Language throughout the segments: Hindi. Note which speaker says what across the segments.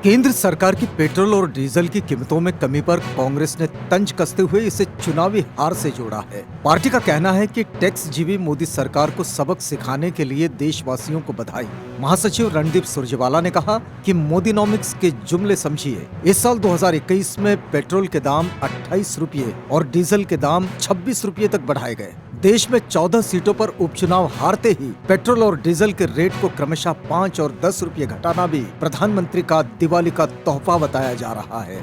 Speaker 1: केंद्र सरकार की पेट्रोल और डीजल की कीमतों में कमी पर कांग्रेस ने तंज कसते हुए इसे चुनावी हार से जोड़ा है। पार्टी का कहना है कि टैक्स जीवी मोदी सरकार को सबक सिखाने के लिए देशवासियों को बधाई। महासचिव रणदीप सुरजेवाला ने कहा कि मोदीनॉमिक्स के जुमले समझिए। इस साल 2021 में पेट्रोल के दाम 28 रुपये और डीजल के दाम 26 रुपये तक बढ़ाए गए। देश में 14 सीटों पर उपचुनाव हारते ही पेट्रोल और डीजल के रेट को क्रमशः 5 और 10 रुपये घटाना भी प्रधानमंत्री का दिवाली का तोहफा बताया जा रहा है।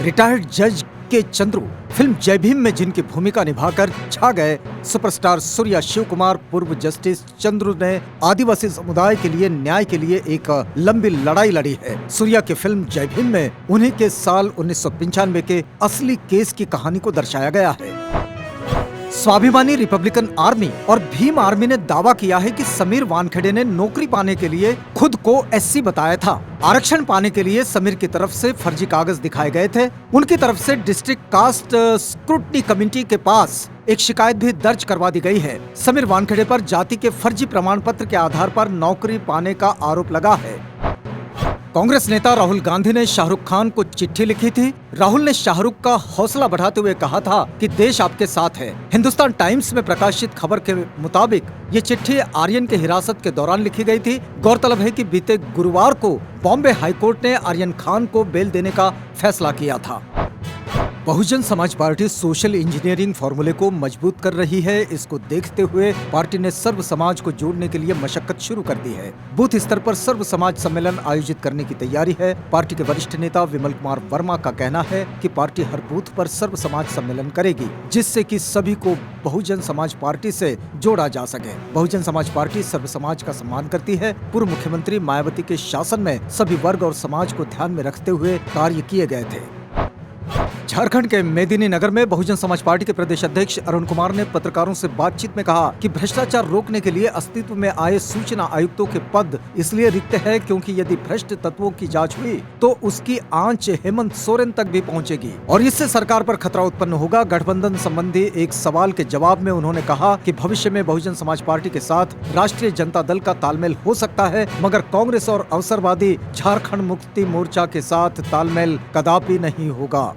Speaker 1: रिटायर्ड जज के चंद्रू फिल्म जय भीम में जिनकी भूमिका निभाकर छा गए सुपरस्टार सूर्या शिव कुमार पूर्व जस्टिस चंद्रू ने आदिवासी समुदाय के लिए न्याय के लिए एक लंबी लड़ाई लड़ी है। सूर्या की फिल्म जय भीम में उन्हीं के साल 1995 के असली केस की कहानी को दर्शाया गया है। स्वाभिमानी रिपब्लिकन आर्मी और भीम आर्मी ने दावा किया है कि समीर वानखेड़े ने नौकरी पाने के लिए खुद को एससी बताया था। आरक्षण पाने के लिए समीर की तरफ से फर्जी कागज दिखाए गए थे। उनकी तरफ से डिस्ट्रिक्ट कास्ट स्क्रूटनी कमेटी के पास एक शिकायत भी दर्ज करवा दी गई है। समीर वानखेड़े पर जाति के फर्जी प्रमाण पत्र के आधार पर नौकरी पाने का आरोप लगा है। कांग्रेस नेता राहुल गांधी ने शाहरुख खान को चिट्ठी लिखी थी। राहुल ने शाहरुख का हौसला बढ़ाते हुए कहा था कि देश आपके साथ है। हिंदुस्तान टाइम्स में प्रकाशित खबर के मुताबिक ये चिट्ठी आर्यन के हिरासत के दौरान लिखी गई थी। गौरतलब है कि बीते गुरुवार को बॉम्बे हाईकोर्ट ने आर्यन खान को बेल देने का फैसला किया था। Bahujan Samaj party social engineering फॉर्मूले को मजबूत कर रही है। इसको देखते हुए पार्टी ने सर्व समाज को जोड़ने के लिए मशक्कत शुरू कर दी है। बूथ स्तर पर सर्व समाज सम्मेलन आयोजित करने की तैयारी है। पार्टी के वरिष्ठ नेता विमल कुमार वर्मा का कहना है कि पार्टी हर बूथ पर सर्व समाज सम्मेलन करेगी, जिससे कि सभी को बहुजन समाज पार्टी से जोड़ा जा सके। बहुजन समाज पार्टी सर्व समाज का सम्मान करती है। पूर्व मुख्यमंत्री मायावती के शासन में सभी वर्ग और समाज को ध्यान में रखते हुए कार्य किए गए थे। झारखंड के मेदिनीनगर में बहुजन समाज पार्टी के प्रदेश अध्यक्ष अरुण कुमार ने पत्रकारों से बातचीत में कहा कि भ्रष्टाचार रोकने के लिए अस्तित्व में आए सूचना आयुक्तों के पद इसलिए रिक्त है क्योंकि यदि भ्रष्ट तत्वों की जांच हुई तो उसकी आंच हेमंत सोरेन तक भी पहुंचेगी और इससे सरकार पर खतरा उत्पन्न होगा। गठबंधन संबंधी एक सवाल के जवाब में उन्होंने कहा कि भविष्य में बहुजन समाज पार्टी के साथ राष्ट्रीय जनता दल का तालमेल हो सकता है, मगर कांग्रेस और अवसरवादी झारखंड मुक्ति मोर्चा के साथ तालमेल कदापि नहीं होगा।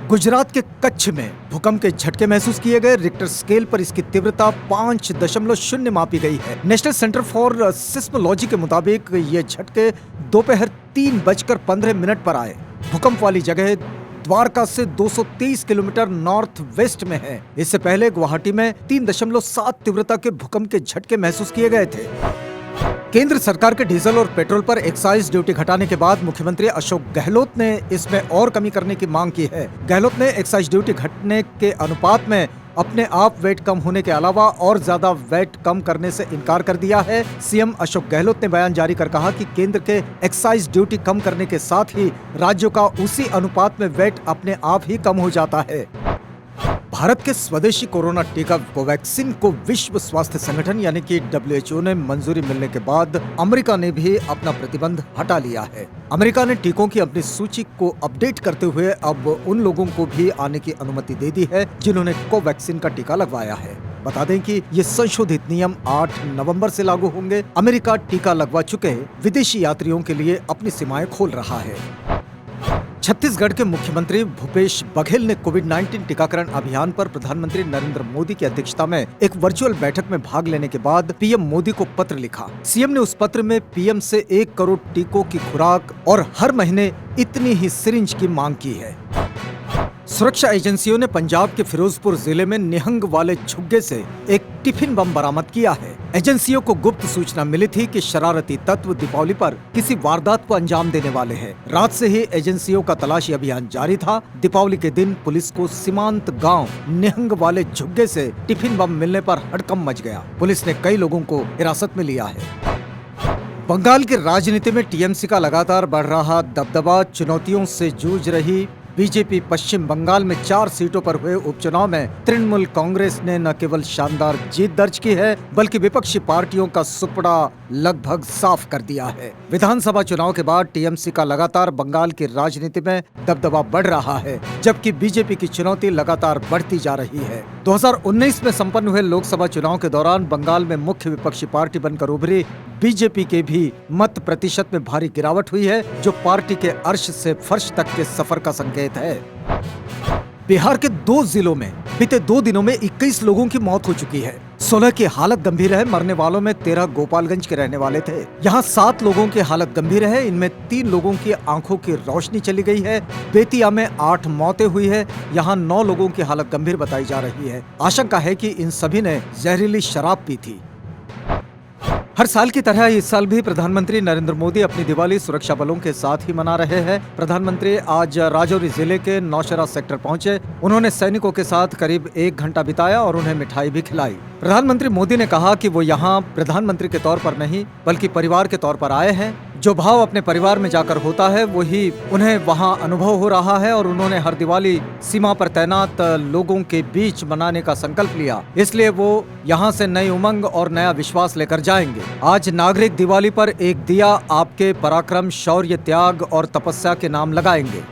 Speaker 1: गुजरात के कच्छ में भूकंप के झटके महसूस किए गए। रिक्टर स्केल पर इसकी तीव्रता 5.0 मापी गई है। नेशनल सेंटर फॉर सिस्मोलॉजी के मुताबिक ये झटके दोपहर 3:15 पर आए। भूकंप वाली जगह द्वारका से 223 किलोमीटर नॉर्थ वेस्ट में है। इससे पहले गुवाहाटी में 3.7 तीव्रता के भूकंप के झटके महसूस किए गए थे। केंद्र सरकार के डीजल और पेट्रोल पर एक्साइज ड्यूटी घटाने के बाद मुख्यमंत्री अशोक गहलोत ने इसमें और कमी करने की मांग की है। गहलोत ने एक्साइज ड्यूटी घटने के अनुपात में अपने आप वेट कम होने के अलावा और ज्यादा वेट कम करने से इनकार कर दिया है। सीएम अशोक गहलोत ने बयान जारी कर कहा कि केंद्र के एक्साइज ड्यूटी कम करने के साथ ही राज्यों का उसी अनुपात में वेट अपने आप ही कम हो जाता है। भारत के स्वदेशी कोरोना टीका कोवैक्सीन को विश्व स्वास्थ्य संगठन यानी कि WHO ने मंजूरी मिलने के बाद अमेरिका ने भी अपना प्रतिबंध हटा लिया है। अमेरिका ने टीकों की अपनी सूची को अपडेट करते हुए अब उन लोगों को भी आने की अनुमति दे दी है जिन्होंने कोवैक्सीन का टीका लगवाया है। बता दें कि ये संशोधित नियम 8 नवंबर से लागू होंगे। अमेरिका टीका लगवा चुके विदेशी यात्रियों के लिए अपनी सीमाएं खोल रहा है। छत्तीसगढ़ के मुख्यमंत्री भूपेश बघेल ने कोविड-19 टीकाकरण अभियान पर प्रधानमंत्री नरेंद्र मोदी की अध्यक्षता में एक वर्चुअल बैठक में भाग लेने के बाद पीएम मोदी को पत्र लिखा। सीएम ने उस पत्र में पीएम से 1 करोड़ टीकों की खुराक और हर महीने इतनी ही सिरिंज की मांग की है। सुरक्षा एजेंसियों ने पंजाब के फिरोजपुर जिले में निहंग वाले झुग्गे से एक टिफिन बम बरामद किया है। एजेंसियों को गुप्त सूचना मिली थी कि शरारती तत्व दीपावली पर किसी वारदात को अंजाम देने वाले हैं। रात से ही एजेंसियों का तलाशी अभियान जारी था। दीपावली के दिन पुलिस को सीमांत गांव निहंग वाले झुग्गे से टिफिन बम मिलने पर हड़कंप मच गया। पुलिस ने कई लोगों को हिरासत में लिया है। बंगाल की राजनीति में टीएमसी का लगातार बढ़ रहा दबदबा। चुनौतियों से जूझ रही बीजेपी पश्चिम बंगाल में 4 सीटों पर हुए उपचुनाव में तृणमूल कांग्रेस ने न केवल शानदार जीत दर्ज की है बल्कि विपक्षी पार्टियों का सुपड़ा लगभग साफ कर दिया है। विधानसभा चुनाव के बाद टीएमसी का लगातार बंगाल की राजनीति में दबदबा बढ़ रहा है, जबकि बीजेपी की चुनौती लगातार बढ़ती जा रही है। 2019 में संपन्न हुए लोकसभा चुनाव के दौरान बंगाल में मुख्य विपक्षी पार्टी बनकर उभरी बीजेपी के भी मत प्रतिशत में भारी गिरावट हुई है, जो पार्टी के अर्श से फर्श तक के सफर का संकेत है। बिहार के 2 जिलों में बीते 2 दिनों में 21 लोगों की मौत हो चुकी है। 16 की हालत गंभीर है। मरने वालों में 13 गोपालगंज के रहने वाले थे। यहाँ 7 लोगों की हालत गंभीर है। इनमें 3 लोगों की आंखों की रोशनी चली गई है। बेतिया में 8 मौतें हुई है। यहाँ 9 लोगों की हालत गंभीर बताई जा रही है। आशंका है कि इन सभी ने जहरीली शराब पी थी। हर साल की तरह इस साल भी प्रधानमंत्री नरेंद्र मोदी अपनी दिवाली सुरक्षा बलों के साथ ही मना रहे हैं। प्रधानमंत्री आज राजौरी जिले के नौशेरा सेक्टर पहुंचे। उन्होंने सैनिकों के साथ करीब 1 घंटा बिताया और उन्हें मिठाई भी खिलाई। प्रधानमंत्री मोदी ने कहा कि वो यहाँ प्रधानमंत्री के तौर पर नहीं बल्कि परिवार के तौर पर आए हैं। जो भाव अपने परिवार में जाकर होता है वही उन्हें वहाँ अनुभव हो रहा है और उन्होंने हर दिवाली सीमा पर तैनात लोगों के बीच मनाने का संकल्प लिया। इसलिए वो यहाँ से नई उमंग और नया विश्वास लेकर जाएंगे। आज नागरिक दिवाली पर एक दिया आपके पराक्रम, शौर्य, त्याग और तपस्या के नाम लगाएंगे।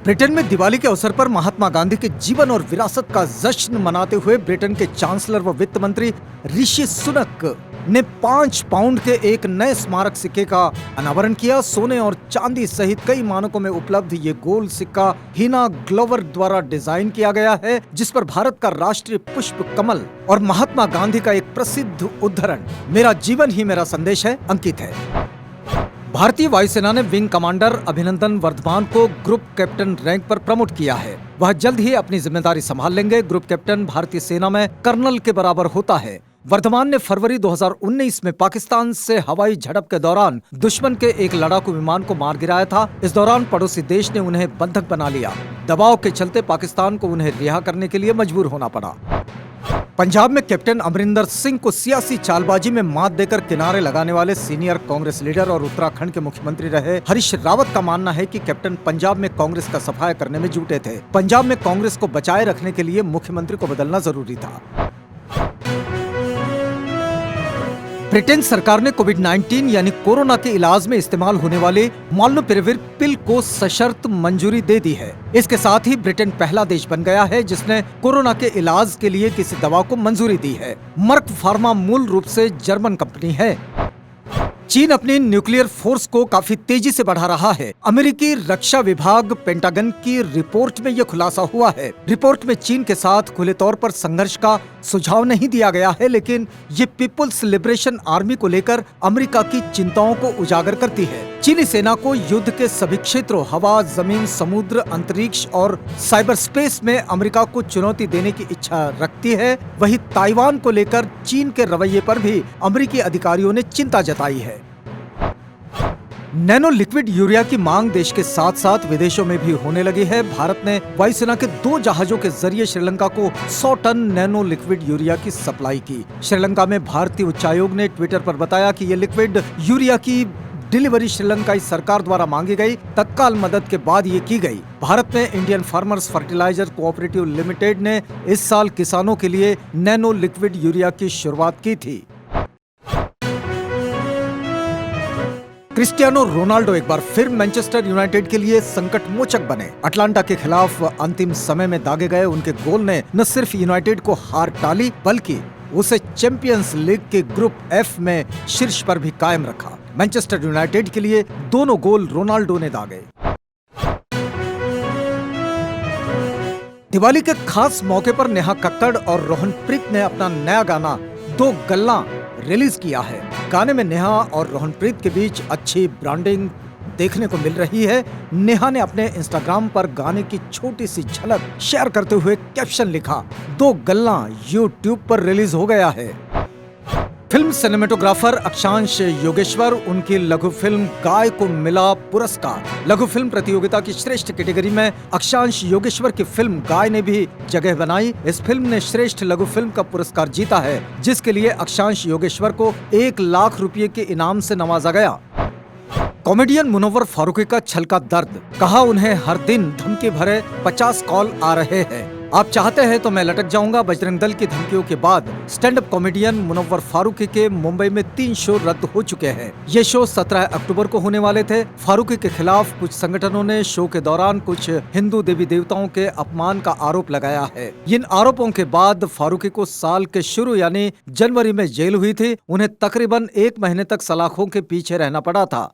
Speaker 1: ब्रिटेन में दिवाली के अवसर पर महात्मा गांधी के जीवन और विरासत का जश्न मनाते हुए ब्रिटेन के चांसलर व वित्त मंत्री ऋषि सुनक ने 5 पाउंड के एक नए स्मारक सिक्के का अनावरण किया। सोने और चांदी सहित कई मानकों में उपलब्ध ये गोल्ड सिक्का हीना ग्लोवर द्वारा डिजाइन किया गया है, जिस पर भारत का राष्ट्रीय पुष्प कमल और महात्मा गांधी का एक प्रसिद्ध उद्धरण मेरा जीवन ही मेरा संदेश है अंकित है। भारतीय वायुसेना ने विंग कमांडर अभिनंदन वर्धमान को ग्रुप कैप्टन रैंक पर प्रमोट किया है। वह जल्द ही अपनी जिम्मेदारी संभाल लेंगे। ग्रुप कैप्टन भारतीय सेना में कर्नल के बराबर होता है। वर्धमान ने फरवरी 2019 में पाकिस्तान से हवाई झड़प के दौरान दुश्मन के एक लड़ाकू विमान को मार गिराया था। इस दौरान पड़ोसी देश ने उन्हें बंधक बना लिया। दबाव के चलते पाकिस्तान को उन्हें रिहा करने के लिए मजबूर होना पड़ा। पंजाब में कैप्टन अमरिंदर सिंह को सियासी चालबाजी में मात देकर किनारे लगाने वाले सीनियर कांग्रेस लीडर और उत्तराखंड के मुख्यमंत्री रहे हरीश रावत का मानना है कि कैप्टन पंजाब में कांग्रेस का सफाया करने में जुटे थे। पंजाब में कांग्रेस को बचाए रखने के लिए मुख्यमंत्री को बदलना जरूरी था। ब्रिटेन सरकार ने कोविड-19 यानी कोरोना के इलाज में इस्तेमाल होने वाले मोलनुपिरेविर पिल को सशर्त मंजूरी दे दी है। इसके साथ ही ब्रिटेन पहला देश बन गया है जिसने कोरोना के इलाज के लिए किसी दवा को मंजूरी दी है। मर्क फार्मा मूल रूप से जर्मन कंपनी है। चीन अपनी न्यूक्लियर फोर्स को काफी तेजी से बढ़ा रहा है। अमेरिकी रक्षा विभाग पेंटागन की रिपोर्ट में यह खुलासा हुआ है। रिपोर्ट में चीन के साथ खुले तौर पर संघर्ष का सुझाव नहीं दिया गया है, लेकिन ये पीपुल्स लिबरेशन आर्मी को लेकर अमेरिका की चिंताओं को उजागर करती है। चीनी सेना को युद्ध के सभी क्षेत्रों हवा, जमीन, समुद्र, अंतरिक्ष और साइबर स्पेस में अमेरिका को चुनौती देने की इच्छा रखती है। वहीं ताइवान को लेकर चीन के रवैये पर भी अमेरिकी अधिकारियों ने चिंता जताई है। नैनो लिक्विड यूरिया की मांग देश के साथ साथ विदेशों में भी होने लगी है। भारत ने वायुसेना के 2 जहाजों के जरिए श्रीलंका को 100 टन नैनो लिक्विड यूरिया की सप्लाई की। श्रीलंका में भारतीय उच्चायोग ने ट्विटर पर बताया कि ये लिक्विड यूरिया की डिलीवरी श्रीलंकाई सरकार द्वारा मांगी गई तत्काल मदद के बाद ये की गई। भारत में Indian Farmers Fertiliser Cooperative Limited ने इस साल किसानों के लिए नैनो लिक्विड यूरिया की शुरुआत की थी। क्रिस्टियानो रोनाल्डो एक बार फिर मैनचेस्टर यूनाइटेड के लिए संकट मोचक बने। अटलांटा के खिलाफ अंतिम समय में दागे गए उनके गोल ने न सिर्फ यूनाइटेड को हार टाली बल्कि उसे चैंपियंस लीग के ग्रुप एफ में शीर्ष पर भी कायम रखा। मैनचेस्टर यूनाइटेड के लिए दोनों गोल रोनाल्डो ने दागे। दिवाली के खास मौके पर नेहा कक्कड़ और रोहनप्रीत ने अपना नया गाना 2 गल्ला रिलीज किया है। गाने में नेहा और रोहनप्रीत के बीच अच्छी ब्रांडिंग देखने को मिल रही है। नेहा ने अपने इंस्टाग्राम पर गाने की छोटी सी झलक शेयर करते हुए कैप्शन लिखा, 2 गल्ला यूट्यूब पर रिलीज हो गया है। फिल्म सिनेमेटोग्राफर अक्षांश योगेश्वर, उनकी लघु फिल्म गाय को मिला पुरस्कार। लघु फिल्म प्रतियोगिता की श्रेष्ठ कैटेगरी में अक्षांश योगेश्वर की फिल्म गाय ने भी जगह बनाई। इस फिल्म ने श्रेष्ठ लघु फिल्म का पुरस्कार जीता है, जिसके लिए अक्षांश योगेश्वर को 1 लाख रुपए के इनाम से नवाजा गया। कॉमेडियन मुनव्वर फारूकी का छलका दर्द, कहा उन्हें हर दिन धमकी भरे 50 कॉल आ रहे हैं। आप चाहते हैं तो मैं लटक जाऊंगा बजरंग दल की धमकियों के बाद stand up comedian Munawar Faruqui के मुंबई में 3 शो रद्द हो चुके हैं। ये शो 17 अक्टूबर को होने वाले थे। फारूकी के खिलाफ कुछ संगठनों ने शो के दौरान कुछ हिंदू देवी देवताओं के अपमान का आरोप लगाया है। इन आरोपों के बाद फारूकी को साल के शुरू यानी जनवरी में जेल हुई थी। उन्हें तकरीबन 1 महीने तक सलाखों के पीछे रहना पड़ा था।